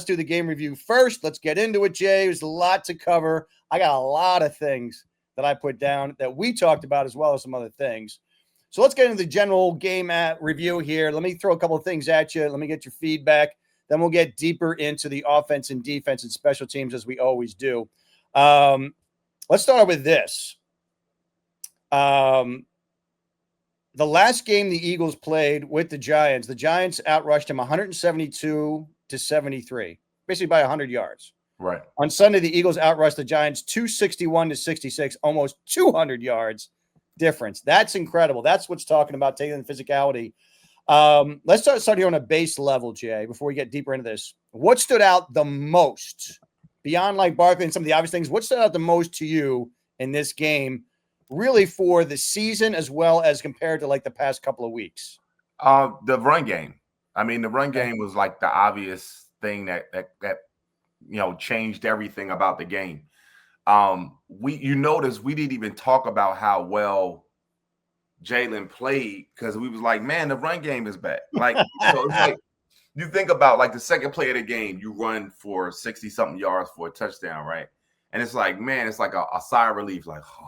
let's do the game review first. Let's get into it, Jay. There's a lot to cover. I got a lot of things that I put down that we talked about as well as some other things. So let's get into the general game review here. Let me throw a couple of things at you. Let me get your feedback. Then we'll get deeper into the offense and defense and special teams as we always do. Let's start with this. The last game the Eagles played with the Giants outrushed them 172-73, basically by 100 yards. Right. On Sunday, the Eagles outrushed the Giants 261-66, almost 200 yards difference. That's incredible. That's what's talking about taking the physicality. Let's start here on a base level, Jay, before we get deeper into this. What stood out the most beyond like Barkley and some of the obvious things? What stood out the most to you in this game, really for the season as well as compared to like the past couple of weeks? The run game. I mean, the run game was like the obvious thing that changed everything about the game. You notice we didn't even talk about how well Jalen played because we was like, man, the run game is back. Like, so it's like you think about like the second play of the game, you run for 60-something yards for a touchdown, right? And it's like, man, it's like a sigh of relief. Like, oh.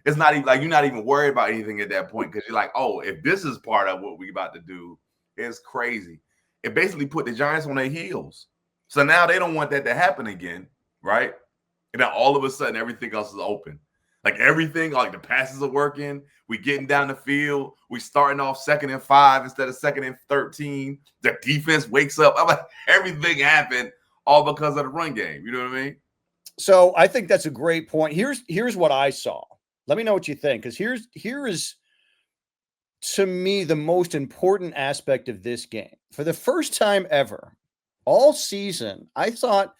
It's not even like you're not even worried about anything at that point because you're like, oh, if this is part of what we're about to do, it's crazy. It basically put the Giants on their heels. So now they don't want that to happen again, right? And then all of a sudden, everything else is open. Like everything, like the passes are working. We getting down the field. We starting off 2nd and 5 instead of 2nd and 13. The defense wakes up. I'm like, everything happened all because of the run game. You know what I mean? So I think that's a great point. Here's what I saw. Let me know what you think, because here is, to me, the most important aspect of this game. For the first time ever, all season, I thought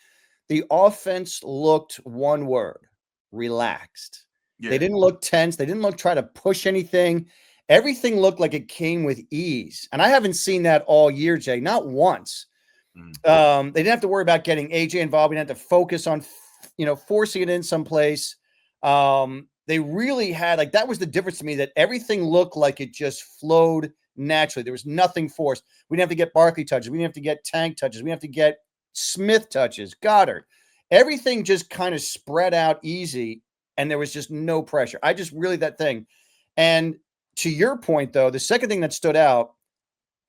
the offense looked one word: relaxed. Yeah. They didn't look tense. They didn't look try to push anything. Everything looked like it came with ease. And I haven't seen that all year, Jay, not once. They didn't have to worry about getting AJ involved. We didn't have to focus on, forcing it in someplace. They really had, like, that was the difference to me, that everything looked like it just flowed naturally. There was nothing forced. We didn't have to get Barkley touches. We didn't have to get Tank touches. We didn't have to get Smith touches, Goddard. Everything just kind of spread out easy, and there was just no pressure. That thing. And to your point, though, the second thing that stood out,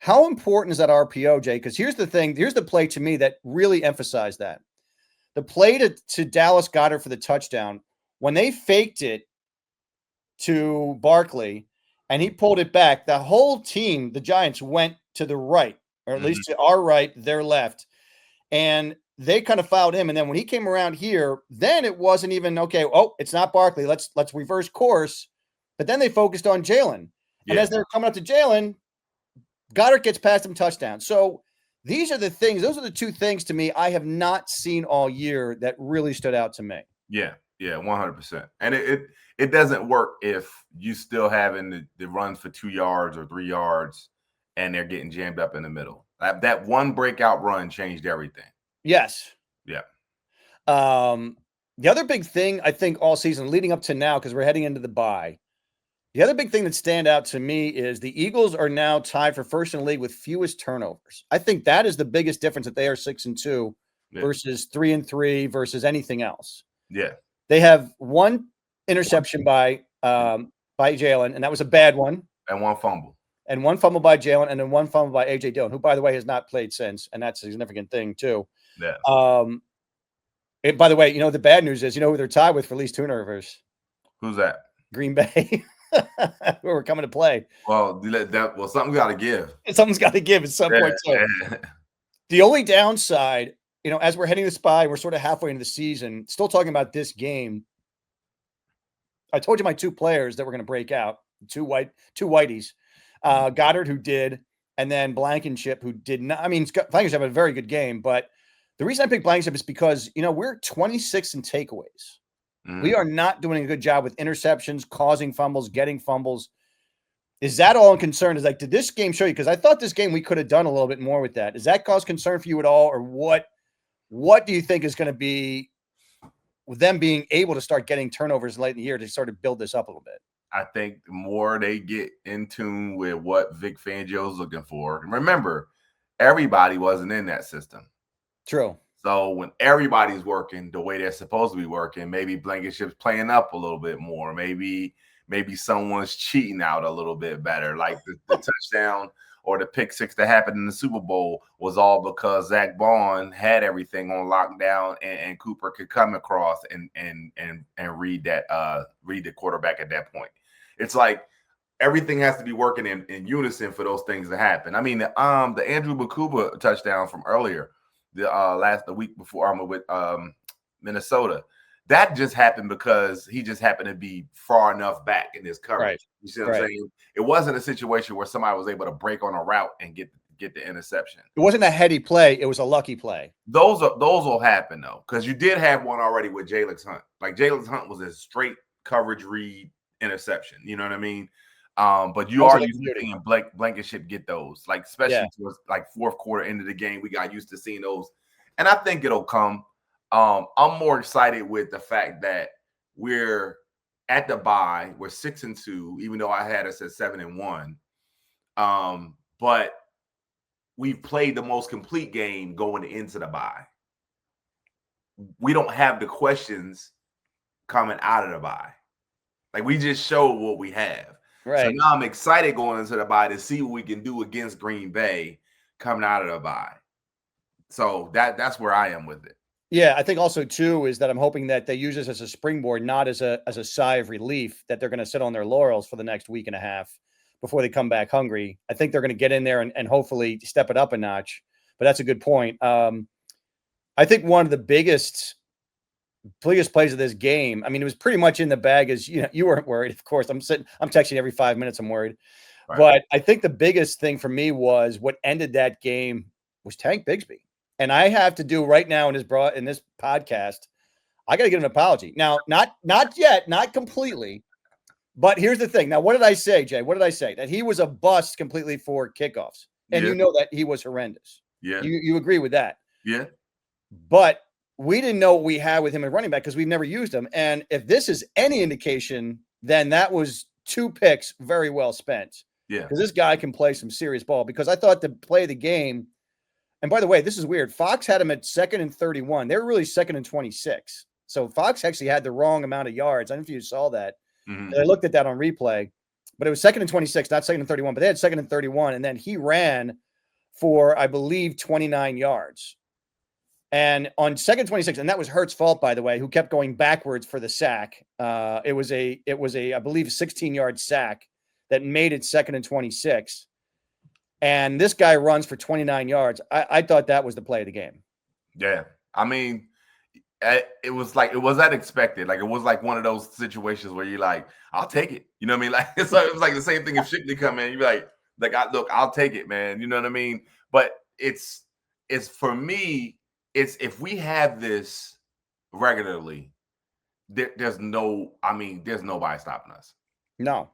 how important is that RPO, Jay? Because here's the thing. Here's the play to me that really emphasized that. The play to Dallas Goedert for the touchdown, when they faked it to Barkley and he pulled it back, the whole team, the Giants, went to the right, or at least to our right, their left. And they kind of fouled him. And then when he came around here, then it wasn't even, okay, oh, it's not Barkley. Let's reverse course. But then they focused on Jalen. Yeah. And as they're coming up to Jalen, Goddard gets past him, touchdown. So these are the things, those are the two things to me I have not seen all year that really stood out to me. Yeah, 100%. And it doesn't work if you still having the runs for 2 yards or 3 yards and they're getting jammed up in the middle. That one breakout run changed everything. Yes. Yeah. The other big thing, I think, all season leading up to now, because we're heading into the bye, the other big thing that stand out to me is the Eagles are now tied for first in the league with fewest turnovers. I think that is the biggest difference, that they are 6-2 versus 3-3 versus anything else. Yeah. They have one interception by Jalen, and that was a bad one. And one fumble. And one fumble by Jalen, and then one fumble by A.J. Dillon, who, by the way, has not played since, and that's a significant thing, too. Yeah. By the way, the bad news is, who they're tied with for least turnovers? Who's that? Green Bay. Who are coming to play. Well, something's got to give. Something's got to give at some point, too. The only downside, as we're heading to this bye, we're sort of halfway into the season, still talking about this game. I told you my two players that were going to break out, two whiteys, Goddard, who did, and then Blankenship, who did not. I mean, Blankenship had a very good game, but the reason I picked Blankenship is because, we're 26 in takeaways. We are not doing a good job with interceptions, causing fumbles, getting fumbles. Is that all in concern? Is like, did this game show you? Because I thought this game we could have done a little bit more with that. Does that cause concern for you at all? Or what do you think is going to be with them being able to start getting turnovers late in the year to sort of build this up a little bit? I think the more they get in tune with what Vic Fangio's looking for, and remember, everybody wasn't in that system. True. So when everybody's working the way they're supposed to be working, maybe Blankenship's playing up a little bit more. Maybe someone's cheating out a little bit better. Like the touchdown or the pick six that happened in the Super Bowl was all because Zach Bond had everything on lockdown, and Cooper could come across and read the quarterback at that point. It's like everything has to be working in unison for those things to happen. I mean, the Andrew Bakuba touchdown from earlier, the week before with Minnesota, that just happened because he just happened to be far enough back in his coverage. Right. You see what I'm saying? It wasn't a situation where somebody was able to break on a route and get the interception. It wasn't a heady play. It was a lucky play. Those will happen though, because you did have one already with Jalen Hunt. Like Jalen Hunt was a straight coverage read interception. You know what I mean? But you are used to seeing Blankenship get those, like especially towards like fourth quarter into the game. We got used to seeing those, and I think it'll come. I'm more excited with the fact that we're at the bye. We're 6-2, even though I had us at 7-1. But we've played the most complete game going into the bye. We don't have the questions coming out of the bye. Like we just showed what we have. Right. So now I'm excited going into the bye to see what we can do against Green Bay coming out of the bye. So that's where I am with it. Yeah, I think also too is that I'm hoping that they use this as a springboard, not as a sigh of relief that they're going to sit on their laurels for the next week and a half before they come back hungry. I think they're going to get in there and hopefully step it up a notch. But that's a good point. I think one of the biggest plays of this game, I mean, it was pretty much in the bag. As you weren't worried, of course. I'm texting every 5 minutes. I'm worried. Right. But I think the biggest thing for me was what ended that game was Tank Bigsby. And I have to do right now in this podcast, I got to give him an apology. Now, not yet, not completely. But here's the thing. Now, what did I say, Jay? What did I say? That he was a bust completely for kickoffs. And you know that he was horrendous. Yeah. You agree with that? Yeah. But we didn't know what we had with him at running back because we've never used him. And if this is any indication, then that was 2 picks very well spent. Yeah. Because this guy can play some serious ball. Because I thought to play the game, and by the way, this is weird. Fox had him at 2nd and 31. They were really 2nd and 26. So Fox actually had the wrong amount of yards. I don't know if you saw that. Mm-hmm. I looked at that on replay. But it was 2nd and 26, not 2nd and 31. But they had 2nd and 31. And then he ran for, I believe, 29 yards. And on 2nd and 26, and that was Hurt's fault, by the way, who kept going backwards for the sack. It was a, I believe, a 16-yard sack that made it 2nd and 26. And this guy runs for 29 yards. I thought that was the play of the game. Yeah. I mean, it was that expected. Like, it was like one of those situations where you're like, I'll take it. You know what I mean? Like, it was like the same thing if Shipley come in, you'd be like, I'll take it, man. You know what I mean? But it's for me, if we have this regularly, there's nobody stopping us. No.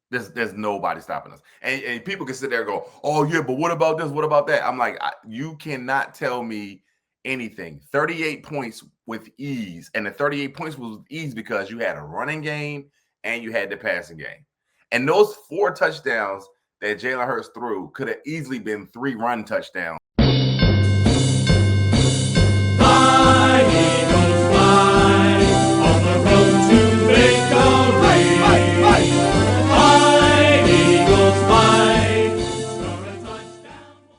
There's nobody stopping us. And people can sit there and go, oh, yeah, but what about this? What about that? I'm like, you cannot tell me anything. 38 points with ease. And the 38 points was with ease because you had a running game and you had the passing game. And those 4 touchdowns that Jalen Hurts threw could have easily been 3 run touchdowns